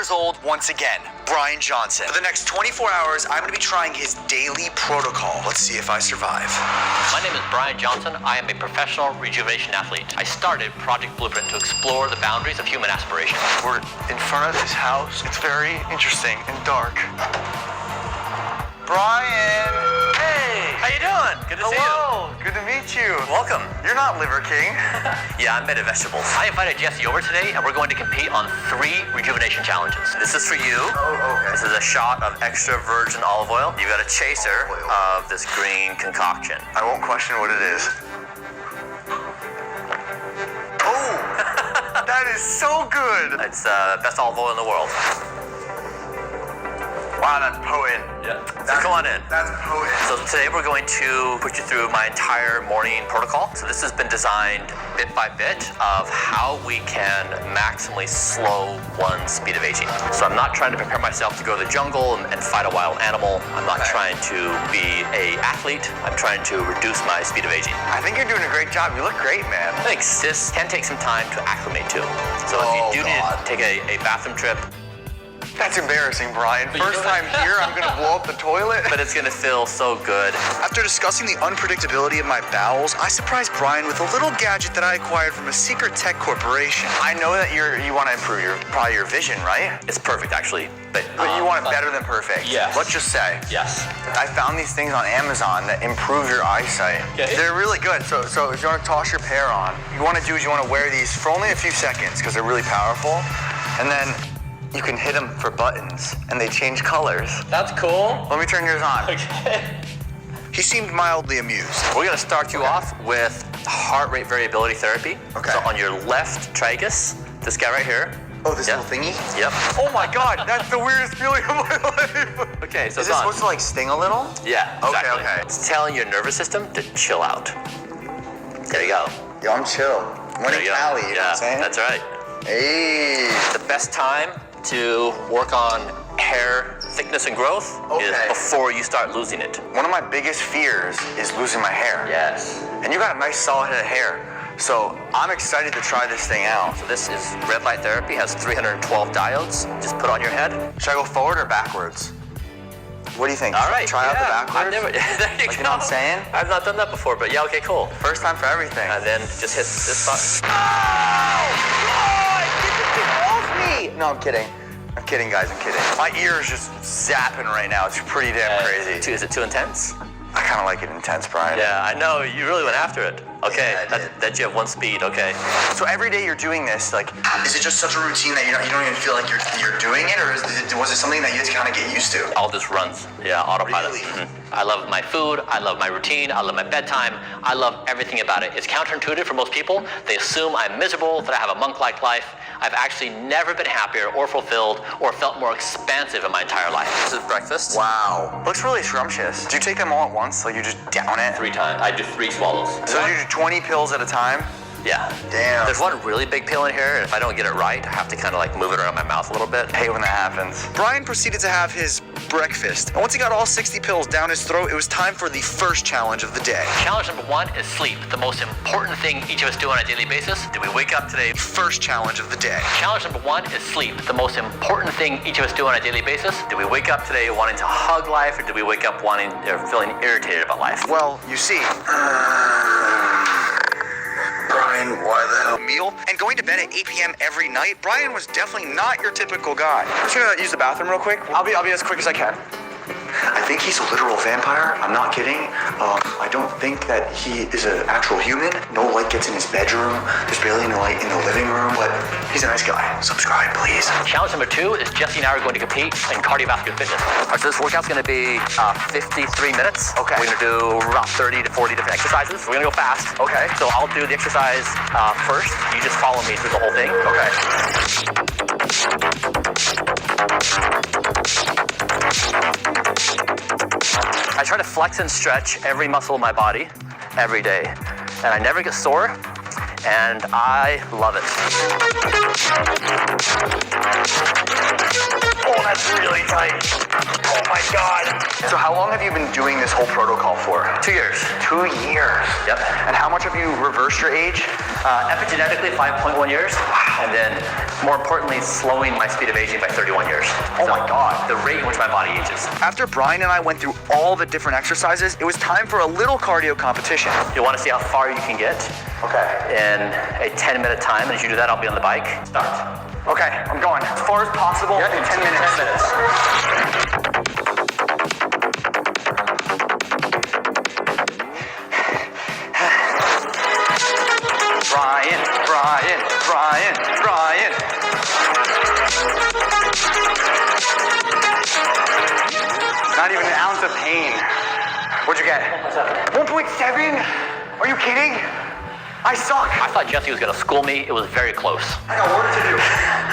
years old once again, Bryan Johnson. For the next 24 hours, I'm gonna be trying his daily protocol. Let's see if I survive. My name is Bryan Johnson. I am a professional rejuvenation athlete. I started Project Blueprint to explore the boundaries of human aspiration. We're in front of his house. It's very interesting and dark. Bryan! Hey! How you doing? Good to see you. Hello! Good to meet you. Welcome. You're not Liver King. Yeah, I'm made of vegetables. I invited Jesse over today, and we're going to compete on 3 rejuvenation challenges. This is for you. Oh, okay. This is a shot of extra virgin olive oil. You've got a chaser of this green concoction. I won't question what it is. Oh! That is so good! It's the best olive oil in the world. Wow, that's potent. Yeah. So come on in. That's potent. So today we're going to put you through my entire morning protocol. So this has been designed bit by bit of how we can maximally slow one's speed of aging. So I'm not trying to prepare myself to go to the jungle and fight a wild animal. I'm not trying to be an athlete. I'm trying to reduce my speed of aging. I think you're doing a great job. You look great, man. Thanks. This can take some time to acclimate to. So if you do need to take a bathroom trip, That's embarrassing, Bryan. First time here, I'm gonna blow up the toilet. but it's gonna feel so good. After discussing the unpredictability of my bowels, I surprised Bryan with a little gadget that I acquired from a secret tech corporation. I know that you want to improve probably your vision, right? It's perfect, actually. But you want it better than perfect. Yes. Let's just say. Yes. I found these things on Amazon that improve your eyesight. Yeah. They're really good. So if you want to toss your pair on, you want to do is you want to wear these for only a few seconds because they're really powerful, and then you can hit them for buttons and they change colors. That's cool. Let me turn yours on. Okay. He seemed mildly amused. We're gonna start you off with heart rate variability therapy. Okay. So on your left tragus, this guy right here. Oh, this Yep. little thingy? Yep. Oh my God, that's the weirdest feeling of my life. Okay, so Is it's this on. supposed to like sting a little? Yeah, Okay, exactly. okay. It's telling your nervous system to chill out. There you go. Yo, I'm chill. When There in you go. Cali, you know what I'm saying? That's right. Hey. The best time to work on hair thickness and growth is Okay. before you start losing it. One of my biggest fears is losing my hair. Yes. And you got a nice solid head of hair. So I'm excited to try this thing out. So this is red light therapy, has 312 diodes. Just put on your head. Should I go forward or backwards? What do you think? All right. Try out the I've backwards? never, there you Like, go. you know what I'm saying? I've not done that before, but yeah, okay, cool. First time for everything. And then just hit this button. No, I'm kidding. I'm kidding, guys, I'm kidding. My ear is just zapping right now. It's pretty damn crazy. Is it too intense? I kind of like it intense, Bryan. Yeah, I know. You really went after it. Okay, Yeah, I did. that you have one speed. Okay. So every day you're doing this, like, Is it just such a routine that you don't even feel like you're doing it, or was it something that you just kind of get used to? All just runs. Yeah, autopilot. Really? Mhm. I love my food. I love my routine. I love my bedtime. I love everything about it. It's counterintuitive for most people. They assume I'm miserable, that I have a monk-like life. I've actually never been happier or fulfilled or felt more expansive in my entire life. This is breakfast. wow. Looks really scrumptious. Do you take them all at once? Like you just down it? 3 times. I do 3 swallows. So you do 20 pills at a time? Yeah. Damn. There's one really big pill in here, and if I don't get it right, I have to kind of like move it around my mouth a little bit. I hate when that happens. Bryan proceeded to have his breakfast. And once he got all 60 pills down his throat, it was time for the first challenge of the day. Challenge number 1 is sleep, the most important thing each of us do on a daily basis. Did we wake up today? First challenge of the day. Challenge number 1 is sleep, the most important thing each of us do on a daily basis. Did we wake up today wanting to hug life, or did we wake up wanting or feeling irritated about life? Well, you see, Bryan, why the hell meal? And going to bed at 8 p.m. every night, Bryan was definitely not your typical guy. I'm just gonna use the bathroom real quick. I'll be as quick as I can. I think he's a literal vampire. I'm not kidding. I don't think that he is an actual human. No light gets in his bedroom. There's barely any light in the living room, but he's a nice guy. Subscribe, please. Challenge number 2 is Jesse and I are going to compete in cardiovascular fitness. All right, so this workout's going to be 53 minutes. Okay. We're going to do about 30 to 40 different exercises. We're going to go fast. Okay. So I'll do the exercise first. You just follow me through the whole thing. Okay. I try to flex and stretch every muscle in my body every day, and I never get sore, and I love it. Oh, that's really tight. Oh my God. So how long have you been doing this whole protocol for? 2 years. 2 years. Yep. And how much have you reversed your age? Epigenetically, 5.1 years. And then, more importantly, slowing my speed of aging by 31 years. Oh my God. The rate in which my body ages. After Bryan and I went through all the different exercises, it was time for a little cardio competition. You want to see how far you can get Okay. in a 10-minute time. As you do that, I'll be on the bike. Start. Okay, I'm going as far as possible in 10 minutes. 10 minutes. Bryan, Bryan, Bryan, Bryan. Not even an ounce of pain. What'd you get? 1.7? Are you kidding? I suck. I thought Jesse was going to school me. It was very close. I got work to do.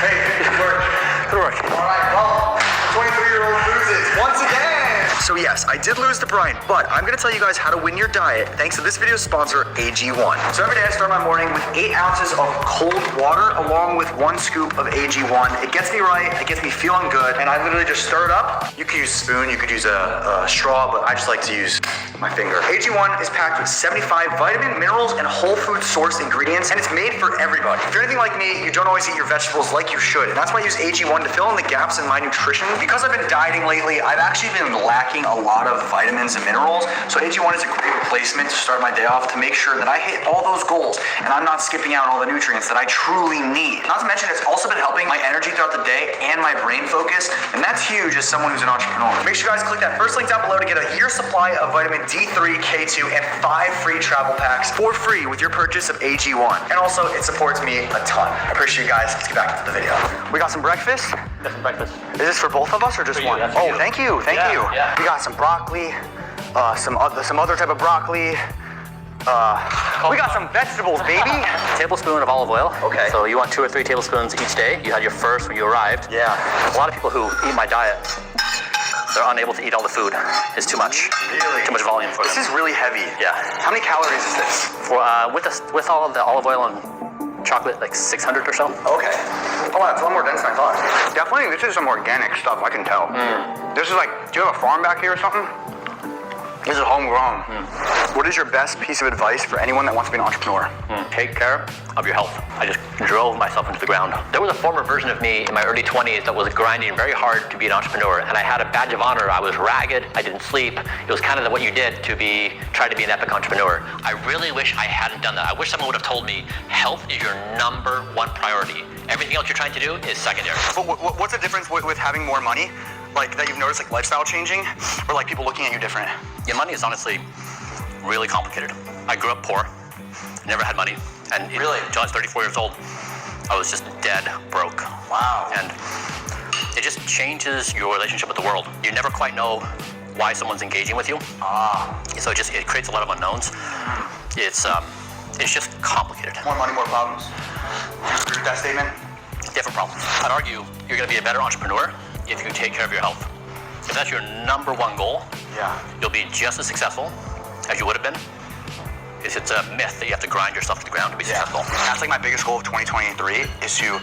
Hey, good work. Good work. All right, well, 23-year-old loses once again. So yes, I did lose to Bryan, but I'm gonna tell you guys how to win your diet thanks to this video's sponsor, AG1. So every day I start my morning with 8 ounces of cold water along with 1 scoop of AG1. It gets me right, it gets me feeling good, and I literally just stir it up. You could use a spoon, you could use a straw, but I just like to use my finger. AG1 is packed with 75 vitamin, minerals, and whole food sourced ingredients, and it's made for everybody. If you're anything like me, you don't always eat your vegetables like you should, and that's why I use AG1 to fill in the gaps in my nutrition. Because I've been dieting lately, I've actually been lacking a lot of vitamins and minerals, so AG1 is a great replacement to start my day off to make sure that I hit all those goals, and I'm not skipping out all the nutrients that I truly need. Not to mention, it's also been helping my energy throughout the day and my brain focus, and that's huge as someone who's an entrepreneur. Make sure you guys click that first link down below to get a year's supply of vitamin D3, K2, and 5 free travel packs for free with your purchase of AG1. And also, it supports me a ton. I appreciate you guys. Let's get back into the video. We got some breakfast. Got some breakfast. Is this for both of us or just For you, one? that's for Oh, you. thank you, thank you. Yeah. We got some broccoli, some other type of broccoli. We got some vegetables, baby. Tablespoon of olive oil. Okay. So you want 2 or 3 tablespoons each day. You had your first when you arrived. Yeah. A lot of people who eat my diet, they're unable to eat all the food. It's too much. Really? Too much volume for This them. is really heavy. Yeah. How many calories is this? For, with all of the olive oil and chocolate, like 600 or so. Okay. Oh, wow, it's a lot more dense than I thought. Definitely, this is some organic stuff, I can tell. This is like, do you have a farm back here or something? This is homegrown. What is your best piece of advice for anyone that wants to be an entrepreneur? Take care of your health. I just drove myself into the ground. There was a former version of me in my early 20s that was grinding very hard to be an entrepreneur, and I had a badge of honor. I was ragged, I didn't sleep. It was kind of what you did to try to be an epic entrepreneur. I really wish I hadn't done that. I wish someone would have told me, health is your #1 priority. Everything else you're trying to do is secondary. What's the difference with having more money? Like, that you've noticed, like, lifestyle changing? Or, like, people looking at you different? Yeah, money is honestly really complicated. I grew up poor, never had money, and Really? until I was 34 years old, I was just dead broke. Wow. And it just changes your relationship with the world. You never quite know why someone's engaging with you. So it creates a lot of unknowns. It's just complicated. More money, more problems. Do you agree with that statement? Different problems. I'd argue you're going to be a better entrepreneur if you take care of your health. If that's your #1 goal, Yeah. you'll be just as successful as you would have been. It's a myth that you have to grind yourself to the ground to be successful. That's like my biggest goal of 2023 is to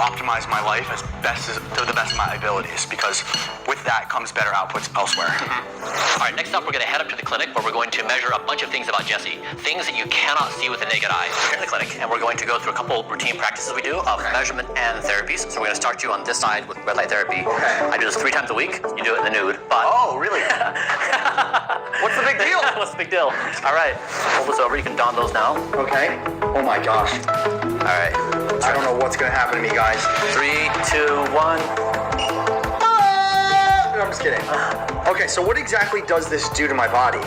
optimize my life to the best of my abilities, because with that comes better outputs elsewhere. All right, next up, we're going to head up to the clinic where we're going to measure a bunch of things about Jesse, things that you cannot see with the naked eye. We're in the clinic, and we're going to go through a couple routine practices we do of measurement and therapies. So we're going to start you on this side with red light therapy. Okay. I do this 3 times a week. You do it in the nude, but Oh, really? What's the big deal? what's the big deal? All right, hold this over. You can don those now. Okay. Oh my gosh. All right, I don't know what's gonna happen to me, guys. 3, 2, 1. I'm just kidding. Okay, so what exactly does this do to my body?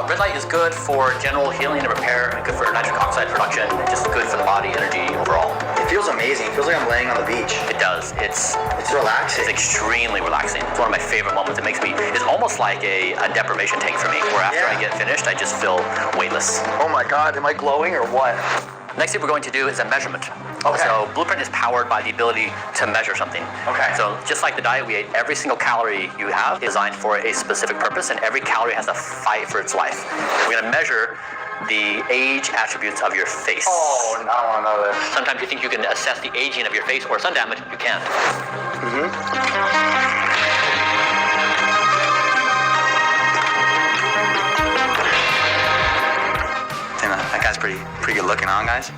Red light is good for general healing and repair, and good for nitric oxide production, just good for the body, energy overall. It feels amazing. It feels like I'm laying on the beach. It does. It's relaxing. It's extremely relaxing. It's one of my favorite moments. It's almost like a deprivation tank for me, where after I get finished, I just feel weightless. Oh my God, am I glowing or what? Next thing we're going to do is a measurement. Okay. So Blueprint is powered by the ability to measure something. Okay. So just like the diet we ate, every single calorie you have is designed for a specific purpose, and every calorie has to fight for its life. We're going to measure the age attributes of your face. Oh, I don't want to know this. Sometimes you think you can assess the aging of your face or sun damage. You can't. pretty good looking on, guys.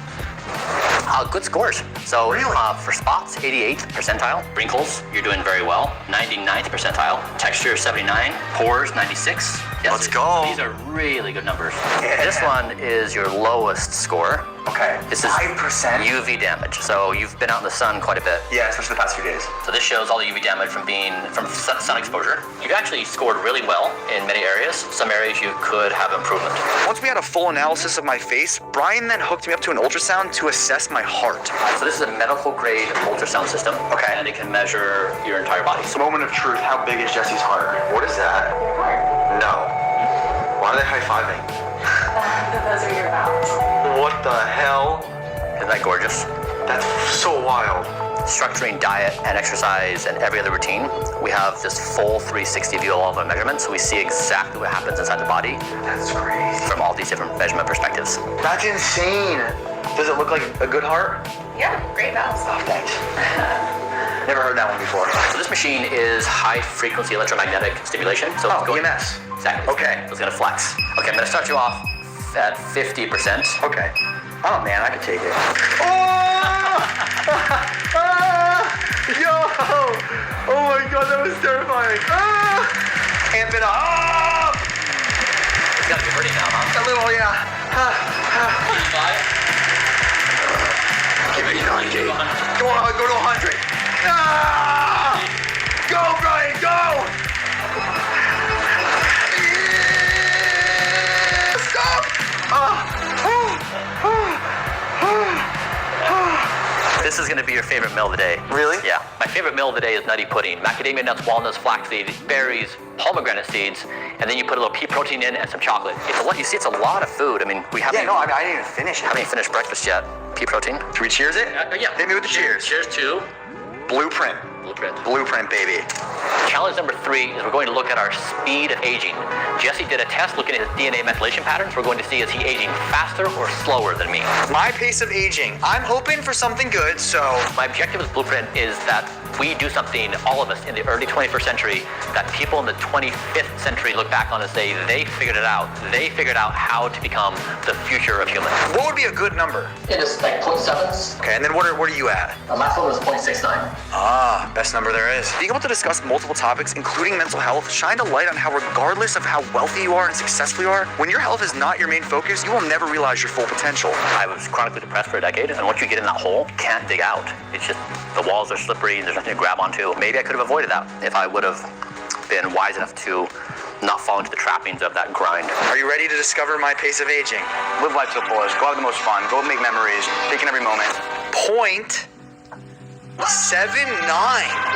Good scores. So Really? For spots, 88th percentile. Wrinkles, you're doing very well. 99th percentile. Texture, 79. Pores, 96. Yes, Let's go. These are really good numbers. Yeah. This one is your lowest score. Okay. This is 5%? UV damage. So you've been out in the sun quite a bit. Yeah, especially the past few days. So this shows all the UV damage from sun exposure. You've actually scored really well in many areas. Some areas you could have improvement. Once we had a full analysis of my face, Bryan then hooked me up to an ultrasound to assess my heart. So this is a medical grade ultrasound system. Okay. And it can measure your entire body. So Moment of truth, how big is Jesse's heart? What is that? No. Why are they high-fiving? Those are your valves. What the hell? isn't that gorgeous? That's so wild. Structuring diet and exercise and every other routine, we have this full 360 view of all of our measurements, so we see exactly what happens inside the body That's crazy. from all these different measurement perspectives. That's insane. Does it look like a good heart? Yeah, great valves. Oh, thanks. Never heard that one before. So this machine is high frequency electromagnetic stimulation. So Oh, it's going, EMS. Exactly. Okay. So it's gonna flex. Okay, I'm gonna start you off at 50%. Okay. Oh man, I could take it. Oh! Yo! Oh my god, that was terrifying. Amp it up! It's gotta be hurting now, huh? A little, yeah. 85? Give me 90. Go on, go to 100. Ah! Go, Bryan, go! Yes! This is gonna be your favorite meal of the day. Really? Yeah. My favorite meal of the day is nutty pudding. Macadamia nuts, walnuts, flaxseed, berries, pomegranate seeds, and then you put a little pea protein in and some chocolate. It's a lot. You see, it's a lot of food. I mean, we haven't Yeah, no, I didn't even finish it. haven't even finished breakfast yet. Pea protein. Should we cheers it? Yeah. Hit me with the cheers. Cheers to Blueprint. Blueprint. Blueprint, baby. Challenge number 3 is we're going to look at our speed of aging. Jesse did a test looking at his DNA methylation patterns. We're going to see, is he aging faster or slower than me? My pace of aging. I'm hoping for something good, so My objective with Blueprint is that we do something, all of us, in the early 21st century, that people in the 25th century look back on and say they figured it out. They figured out how to become the future of humans. what would be a good number? It is like 0.7s. Okay, and then what are you at? The last one was 0.69. Ah, best number there is. Being able to discuss multiple topics, including mental health, shine a light on how regardless of how wealthy you are and successful you are, when your health is not your main focus, you will never realize your full potential. I was chronically depressed for a decade, and once you get in that hole, you can't dig out. It's just, the walls are slippery and there's nothing to grab onto. Maybe I could have avoided that if I would have been wise enough to not fall into the trappings of that grind. Are you ready to discover my pace of aging? Live life to the fullest. Go have the most fun. Go make memories. Take in every moment. .79.